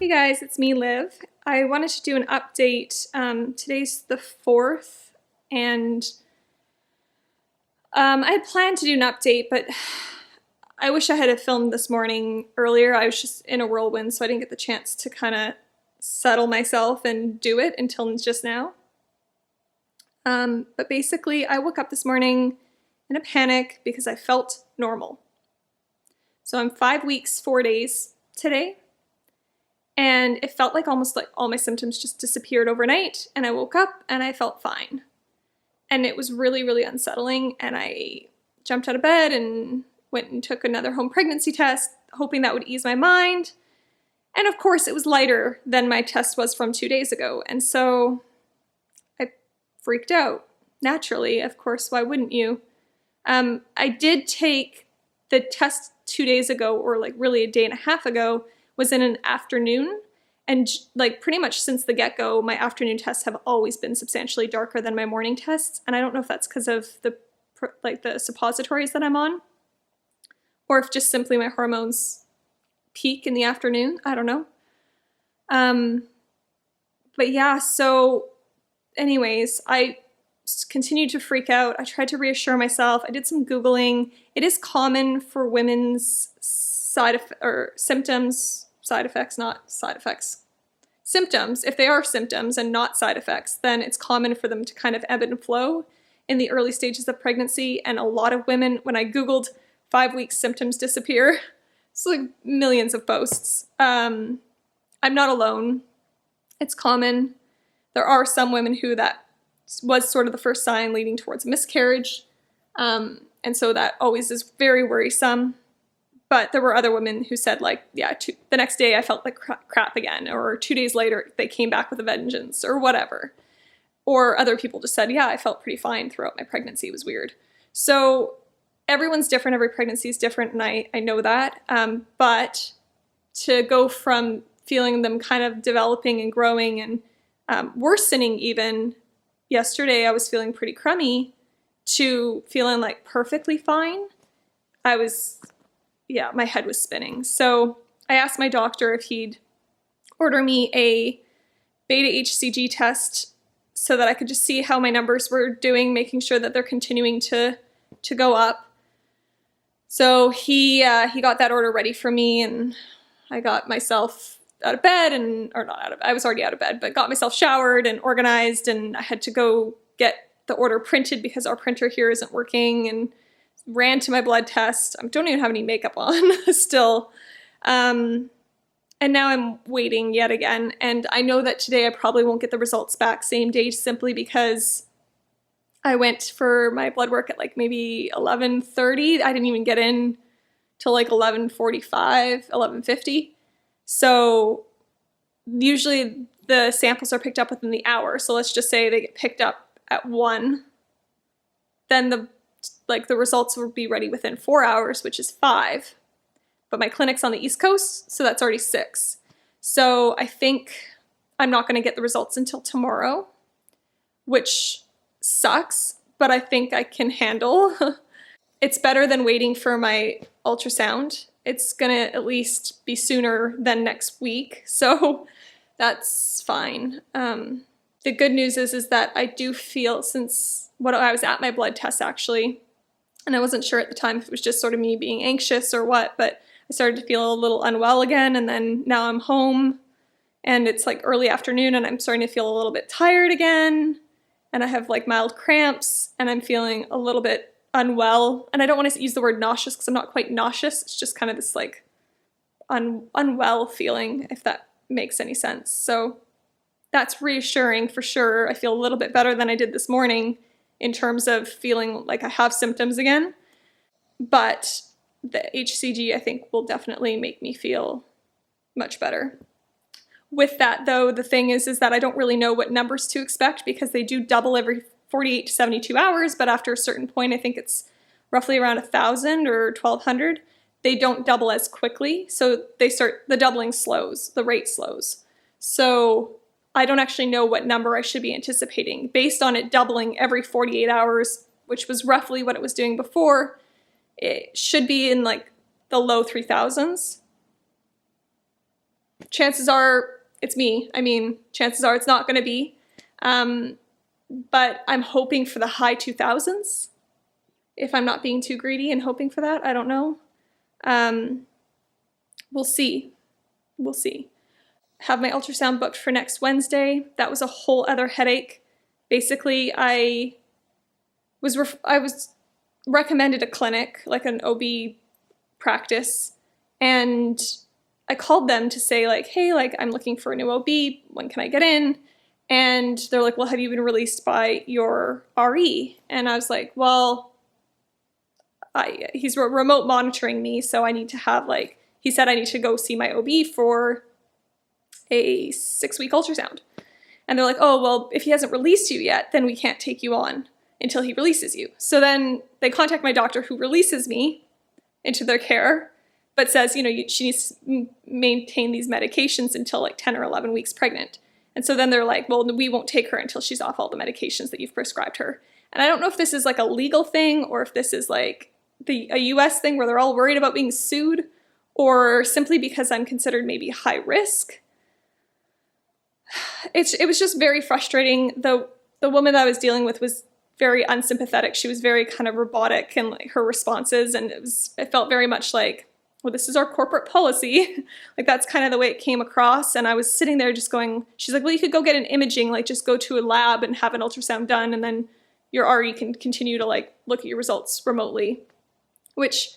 Hey guys, it's me, Liv. I wanted to do an update. Today's the 4th, and I had planned to do an update, but I wish I had filmed this morning earlier. I was just in a whirlwind, so I didn't get the chance to kind of settle myself and do it until just now. But basically, I woke up this morning in a panic because I felt normal. So I'm 5 weeks, 4 days today. And it felt like almost like all my symptoms just disappeared overnight, and I woke up and I felt fine. And it was really, really unsettling, and I jumped out of bed and went and took another home pregnancy test, hoping that would ease my mind. And of course, it was lighter than my test was from 2 days ago, and so I freaked out. Naturally, of course, why wouldn't you? I did take the test 2 days ago, or like really a day and a half ago, was in an afternoon, and like pretty much since the get-go, my afternoon tests have always been substantially darker than my morning tests, and I don't know if that's because of the suppositories that I'm on, or if just simply my hormones peak in the afternoon. I don't know. But yeah, so anyways, I continued to freak out. I tried to reassure myself. I did some Googling. It is common for women's symptoms, if they are symptoms and not side effects, then it's common for them to kind of ebb and flow in the early stages of pregnancy. And a lot of women, when I Googled 5 weeks symptoms disappear, it's like millions of posts. I'm not alone. It's common. There are some women who that was sort of the first sign leading towards a miscarriage. And so that always is very worrisome. But there were other women who said, like, yeah, the next day I felt like crap again, or 2 days later they came back with a vengeance, or whatever. Or other people just said, yeah, I felt pretty fine throughout my pregnancy. It was weird. So everyone's different. Every pregnancy is different, and I know that. But to go from feeling them kind of developing and growing and worsening even, yesterday I was feeling pretty crummy, to feeling like perfectly fine, my head was spinning. So I asked my doctor if he'd order me a beta HCG test so that I could just see how my numbers were doing, making sure that they're continuing to go up. So he got that order ready for me, and I got myself out of bed, I was already out of bed, but got myself showered and organized, and I had to go get the order printed because our printer here isn't working, and ran to my blood test. I don't even have any makeup on still. And now I'm waiting yet again. And I know that today I probably won't get the results back same day, simply because I went for my blood work at like maybe 11:30. I didn't even get in till like 11:45, 11:50. So usually the samples are picked up within the hour. So let's just say they get picked up at 1. Then the results will be ready within 4 hours, which is 5. But my clinic's on the East Coast, so that's already 6. So I think I'm not going to get the results until tomorrow, which sucks, but I think I can handle. It's better than waiting for my ultrasound. It's going to at least be sooner than next week, so that's fine. The good news is that I do feel, since I was at my blood test actually, and I wasn't sure at the time if it was just sort of me being anxious or what, but I started to feel a little unwell again, and then now I'm home, and it's like early afternoon, and I'm starting to feel a little bit tired again, and I have like mild cramps, and I'm feeling a little bit unwell, and I don't want to use the word nauseous because I'm not quite nauseous. It's just kind of this like unwell feeling, if that makes any sense. So that's reassuring for sure. I feel a little bit better than I did this morning in terms of feeling like I have symptoms again. But the HCG, I think, will definitely make me feel much better. With that, though, the thing is that I don't really know what numbers to expect, because they do double every 48 to 72 hours, but after a certain point, I think it's roughly around 1,000 or 1,200, they don't double as quickly. So the doubling slows, the rate slows. So I don't actually know what number I should be anticipating. Based on it doubling every 48 hours, which was roughly what it was doing before, it should be in like the low 3,000s. chances are it's me. I mean, chances are it's not going to be. But I'm hoping for the high 2000s. If I'm not being too greedy and hoping for that, I don't know. We'll see. We'll see. Have my ultrasound booked for next Wednesday. That was a whole other headache. Basically, I was recommended a clinic, like an OB practice, and I called them to say like, hey, like I'm looking for a new OB. When can I get in? And they're like, well, have you been released by your RE? And I was like, well, he's remote monitoring me, so I need to have like, he said I need to go see my OB for a 6-week ultrasound. And they're like, oh, well, if he hasn't released you yet, then we can't take you on until he releases you. So then they contact my doctor who releases me into their care, but says, you know, she needs to maintain these medications until like 10 or 11 weeks pregnant. And so then they're like, well, we won't take her until she's off all the medications that you've prescribed her. And I don't know if this is like a legal thing or if this is like a US thing where they're all worried about being sued, or simply because I'm considered maybe high risk. It was just very frustrating. The woman that I was dealing with was very unsympathetic. She was very kind of robotic in like her responses, and it felt very much like, well, this is our corporate policy. Like that's kind of the way it came across. And I was sitting there just going, she's like, well, you could go get an imaging, like just go to a lab and have an ultrasound done, and then your RE can continue to like look at your results remotely. Which,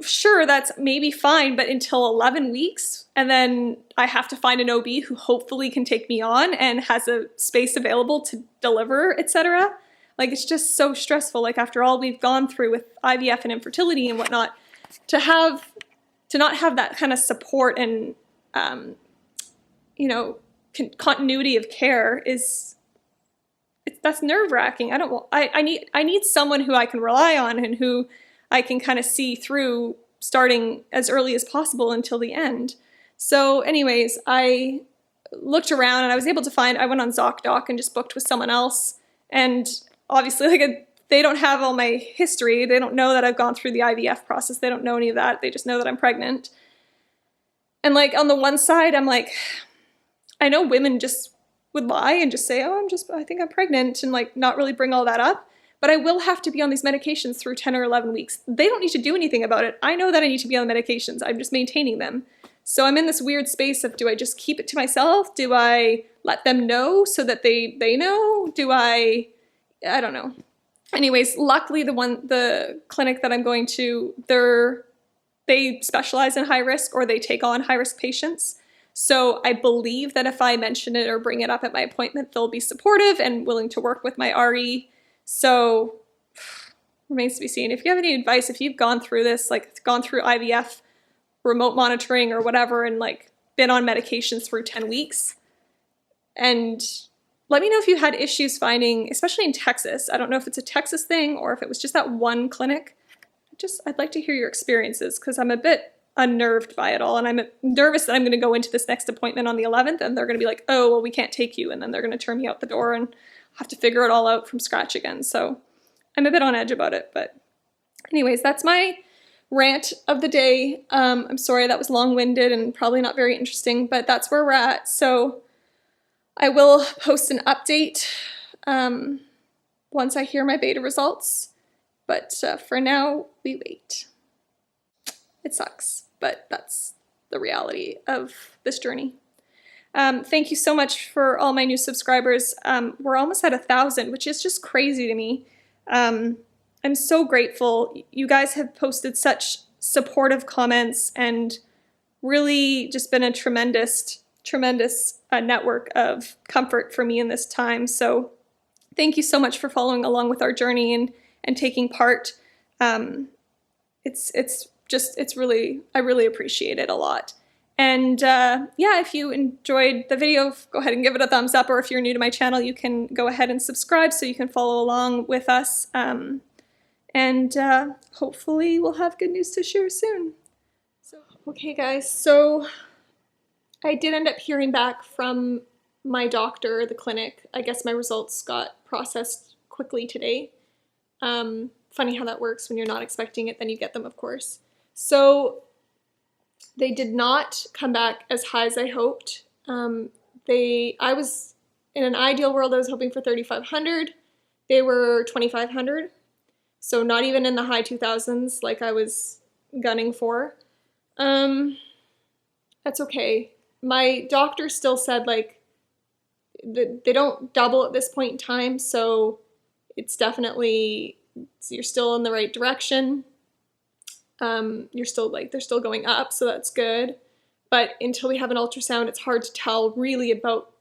sure, that's maybe fine, but until 11 weeks, and then I have to find an OB who hopefully can take me on and has a space available to deliver, etc. Like, it's just so stressful. Like, after all we've gone through with IVF and infertility and whatnot, to not have that kind of support and, you know, continuity of care that's nerve-wracking. I need someone who I can rely on and who I can kind of see through starting as early as possible until the end. So anyways, I looked around and I was able to I went on ZocDoc and just booked with someone else. And obviously, like, they don't have all my history. They don't know that I've gone through the IVF process. They don't know any of that. They just know that I'm pregnant. And like on the one side, I'm like, I know women just would lie and just say, oh, I think I'm pregnant, and like not really bring all that up. But I will have to be on these medications through 10 or 11 weeks. They don't need to do anything about it. I know that I need to be on the medications. I'm just maintaining them. So I'm in this weird space of, do I just keep it to myself? Do I let them know so that they know? I don't know. Anyways, luckily the clinic that I'm going to, they specialize in high risk, or they take on high risk patients. So I believe that if I mention it or bring it up at my appointment, they'll be supportive and willing to work with my RE. So remains to be seen. If you have any advice, if you've gone through this, like gone through IVF, remote monitoring or whatever, and like been on medications through 10 weeks, and let me know if you had issues finding, especially in Texas. I don't know if it's a Texas thing or if it was just that one clinic. I'd like to hear your experiences, because I'm a bit unnerved by it all, and I'm nervous that I'm going to go into this next appointment on the 11th and they're going to be like, oh, well, we can't take you, and then they're going to turn me out the door and have to figure it all out from scratch again. So I'm a bit on edge about it. But anyways, that's my rant of the day. I'm sorry that was long-winded and probably not very interesting, but that's where we're at. So I will post an update once I hear my beta results. But for now, we wait. It sucks, but that's the reality of this journey. Thank you so much for all my new subscribers. We're almost at 1,000, which is just crazy to me. I'm so grateful. You guys have posted such supportive comments and really just been a tremendous network of comfort for me in this time. So thank you so much for following along with our journey and taking part. I really appreciate it a lot. And yeah, if you enjoyed the video, go ahead and give it a thumbs up, or if you're new to my channel, you can go ahead and subscribe so you can follow along with us. And hopefully we'll have good news to share soon. Okay guys, so I did end up hearing back from my doctor, the clinic. I guess my results got processed quickly today. Funny how that works. When you're not expecting it, then you get them, of course. So They did not come back as high as I hoped. I was, in an ideal world, I was hoping for 3,500. They were 2,500. So not even in the high 2,000s like I was gunning for. That's okay. My doctor still said, like, they don't double at this point in time, so it's definitely, you're still in the right direction. You're still, like, they're still going up, so that's good. But until we have an ultrasound, it's hard to tell really about,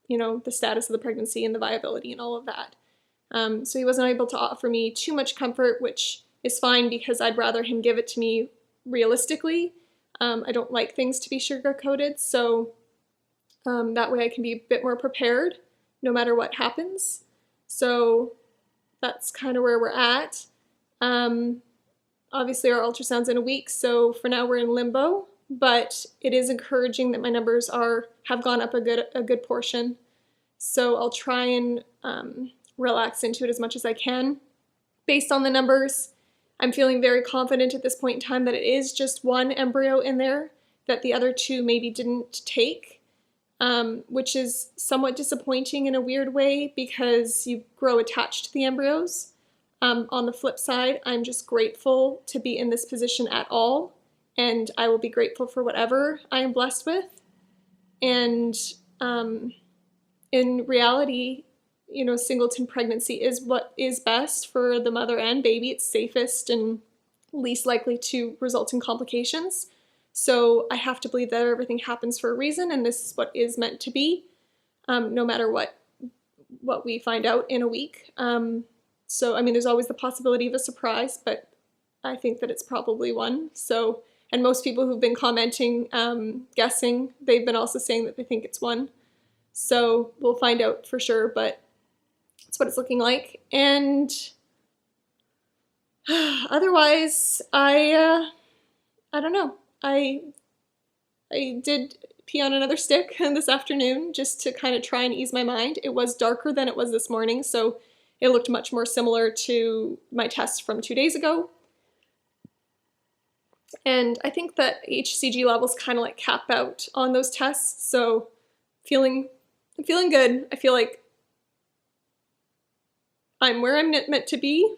you know, the status of the pregnancy and the viability and all of that. So he wasn't able to offer me too much comfort, which is fine because I'd rather him give it to me realistically. I don't like things to be sugar-coated, so that way I can be a bit more prepared no matter what happens. So that's kind of where we're at. Obviously our ultrasound's in a week, so for now we're in limbo, but it is encouraging that my numbers have gone up a good portion. So I'll try and relax into it as much as I can. Based on the numbers, I'm feeling very confident at this point in time that it is just one embryo in there, that the other two maybe didn't take, which is somewhat disappointing in a weird way because you grow attached to the embryos. On the flip side, I'm just grateful to be in this position at all, and I will be grateful for whatever I am blessed with. And in reality, you know, singleton pregnancy is what is best for the mother and baby. It's safest and least likely to result in complications. So I have to believe that everything happens for a reason, and this is what is meant to be, no matter what we find out in a week. So, I mean, there's always the possibility of a surprise, but I think that it's probably one. So, and most people who've been commenting, guessing, they've been also saying that they think it's one. So we'll find out for sure, but that's what it's looking like. And otherwise, I don't know. I did pee on another stick this afternoon just to kind of try and ease my mind. It was darker than it was this morning, so it looked much more similar to my test from 2 days ago. And I think that HCG levels kind of like cap out on those tests, so I'm feeling good. I feel like I'm where I'm meant to be,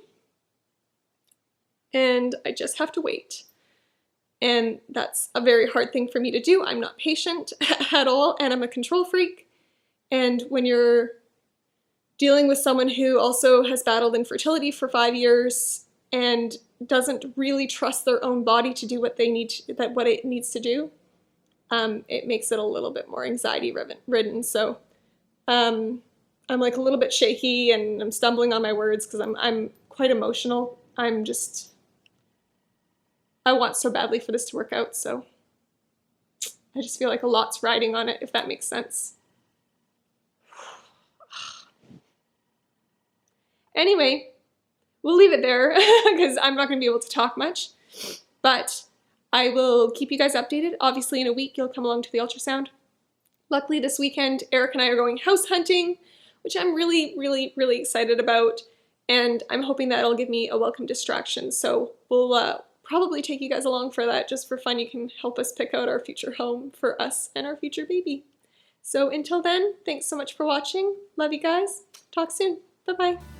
and I just have to wait. And that's a very hard thing for me to do. I'm not patient at all, and I'm a control freak. And when you're dealing with someone who also has battled infertility for 5 years and doesn't really trust their own body to do what it needs to do, it makes it a little bit more anxiety ridden. So I'm like a little bit shaky and I'm stumbling on my words because I'm quite emotional. I want so badly for this to work out, so I just feel like a lot's riding on it, if that makes sense. Anyway, we'll leave it there because I'm not going to be able to talk much, but I will keep you guys updated. Obviously, in a week, you'll come along to the ultrasound. Luckily, this weekend, Eric and I are going house hunting, which I'm really, really, really excited about, and I'm hoping that it'll give me a welcome distraction. So we'll probably take you guys along for that just for fun. You can help us pick out our future home for us and our future baby. So until then, thanks so much for watching. Love you guys. Talk soon. Bye-bye.